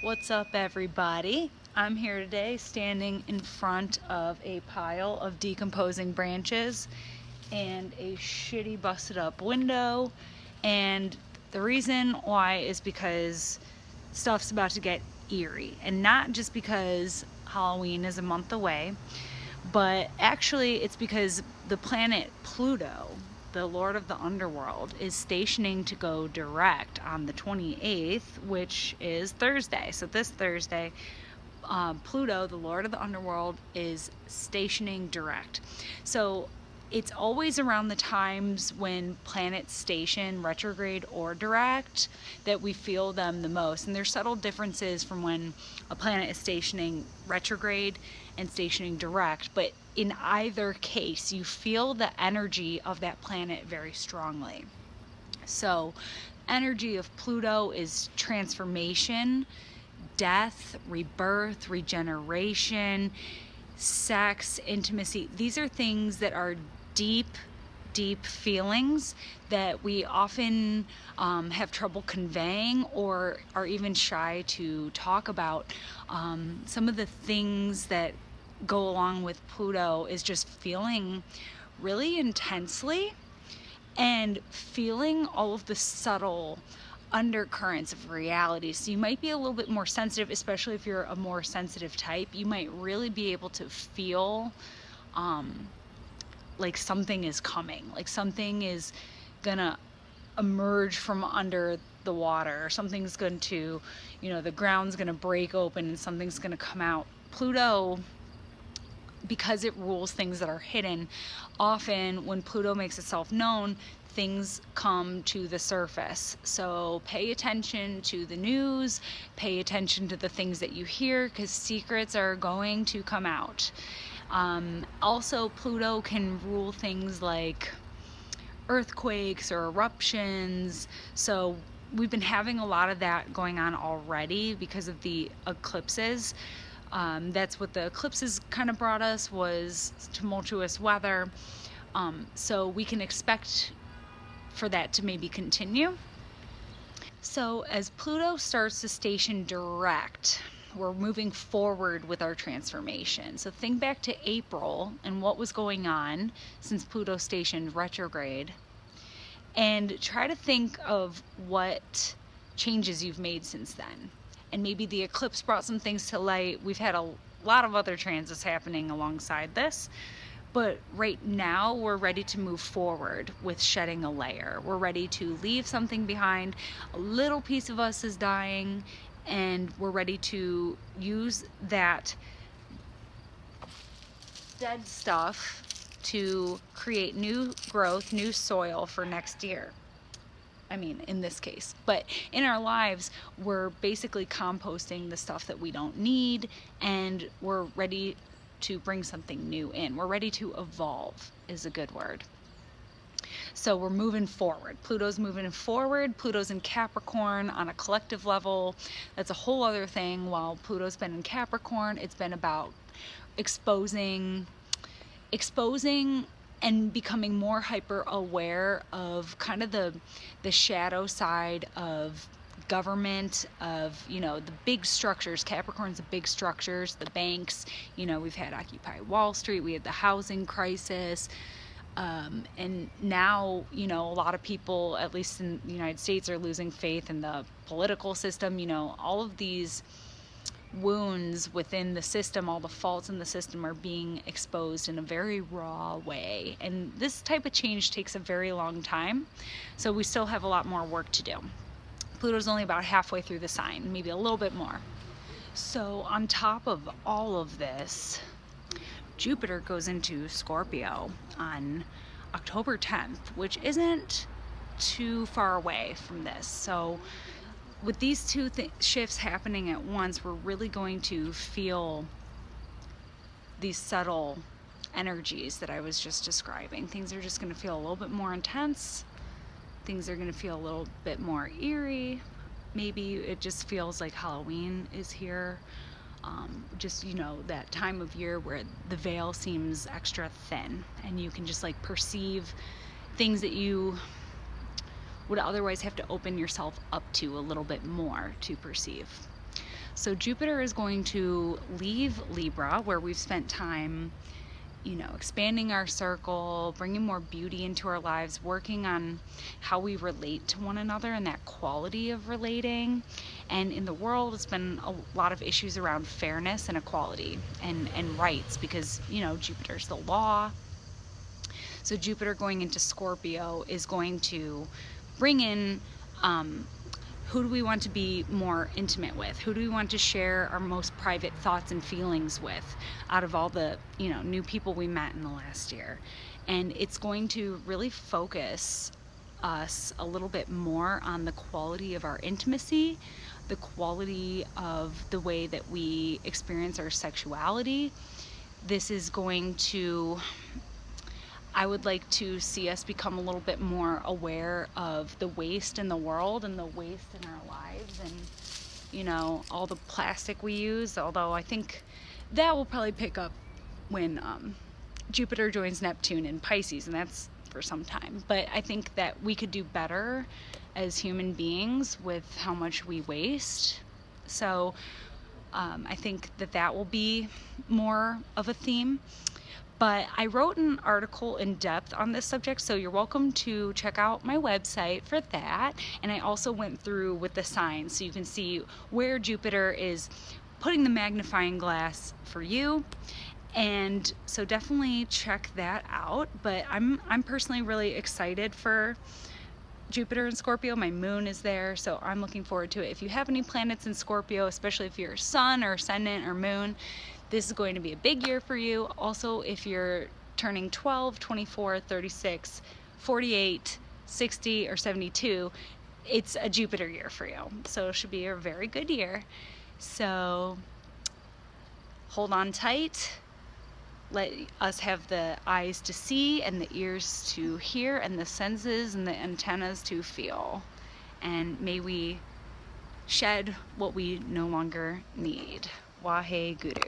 What's up, everybody? I'm here today standing in front of a pile of decomposing branches and a shitty busted up window, and the reason why is because stuff's about to get eerie, and not just because Halloween is a month away, but actually it's because the planet Pluto, the Lord of the Underworld, is stationing to go direct on the 28th, which is Thursday. So this Thursday, Pluto, the Lord of the Underworld, is stationing direct. So it's always around the times when planets station retrograde or direct that we feel them the most. And there's subtle differences from when a planet is stationing retrograde and stationing direct, but in either case, you feel the energy of that planet very strongly. So, energy of Pluto is transformation, death, rebirth, regeneration, sex, intimacy. These are things that are deep feelings that we often have trouble conveying or are even shy to talk about. Some of the things that go along with Pluto is just feeling really intensely and feeling all of the subtle undercurrents of reality. So you might be a little bit more sensitive, especially if you're a more sensitive type. You might really be able to feel like something is coming, like something is gonna emerge from under the water, or something's going to, the ground's gonna break open and something's gonna come out. Pluto, because it rules things that are hidden, often when Pluto makes itself known, things come to the surface. So pay attention to the news, pay attention to the things that you hear, because secrets are going to come out. Also, Pluto can rule things like earthquakes or eruptions. So we've been having a lot of that going on already because of the eclipses. That's what the eclipses kind of brought us, was tumultuous weather. So we can expect for that to maybe continue. So as Pluto starts to station direct, we're moving forward with our transformation. So think back to April and what was going on since Pluto stationed retrograde, and try to think of what changes you've made since then. And maybe the eclipse brought some things to light. We've had a lot of other transits happening alongside this, but right now we're ready to move forward with shedding a layer. We're ready to leave something behind. A little piece of us is dying, and we're ready to use that dead stuff to create new growth, new soil for next year. I mean, in this case. But in our lives, we're basically composting the stuff that we don't need, and we're ready to bring something new in. We're ready to evolve, is a good word. So we're moving forward. Pluto's moving forward. Pluto's in Capricorn on a collective level. That's a whole other thing. While Pluto's been in Capricorn, it's been about exposing and becoming more hyper aware of kind of the shadow side of government, of the big structures. Capricorn's the big structures, the banks. We've had Occupy Wall Street, we had the housing crisis, and now a lot of people, at least in the United States, are losing faith in the political system. All of these wounds within the system, all the faults in the system are being exposed in a very raw way, and this type of change takes a very long time, so we still have a lot more work to do. Pluto's only about halfway through the sign, maybe a little bit more. So on top of all of this, Jupiter goes into Scorpio on October 10th, which isn't too far away from this. So with these two shifts happening at once, we're really going to feel these subtle energies that I was just describing. Things are just going to feel a little bit more intense. Things are going to feel a little bit more eerie. Maybe it just feels like Halloween is here. Just, that time of year where the veil seems extra thin and you can just like perceive things that you would otherwise have to open yourself up to a little bit more to perceive. So Jupiter is going to leave Libra, where we've spent time, you know, expanding our circle, bringing more beauty into our lives, working on how we relate to one another and that quality of relating. And in the world, it's been a lot of issues around fairness and equality and rights, because, you know, Jupiter's the law. So Jupiter going into Scorpio is going to bring in, who do we want to be more intimate with? Who do we want to share our most private thoughts and feelings with out of all the, you know, new people we met in the last year? And it's going to really focus us a little bit more on the quality of our intimacy, the quality of the way that we experience our sexuality. This is going to, I would like to see us become a little bit more aware of the waste in the world and the waste in our lives, and, you know, all the plastic we use, although I think that will probably pick up when Jupiter joins Neptune in Pisces, and that's for some time. But I think that we could do better as human beings with how much we waste. So I think that that will be more of a theme. But I wrote an article in depth on this subject, so you're welcome to check out my website for that. And I also went through with the signs, so you can see where Jupiter is putting the magnifying glass for you. And so definitely check that out. But I'm personally really excited for Jupiter in Scorpio. My moon is there, so I'm looking forward to it. If you have any planets in Scorpio, especially if you're sun or ascendant or moon, this is going to be a big year for you. Also, if you're turning 12, 24, 36, 48, 60, or 72, it's a Jupiter year for you. So it should be a very good year. So hold on tight. Let us have the eyes to see and the ears to hear and the senses and the antennas to feel. And may we shed what we no longer need. Wahe Guru.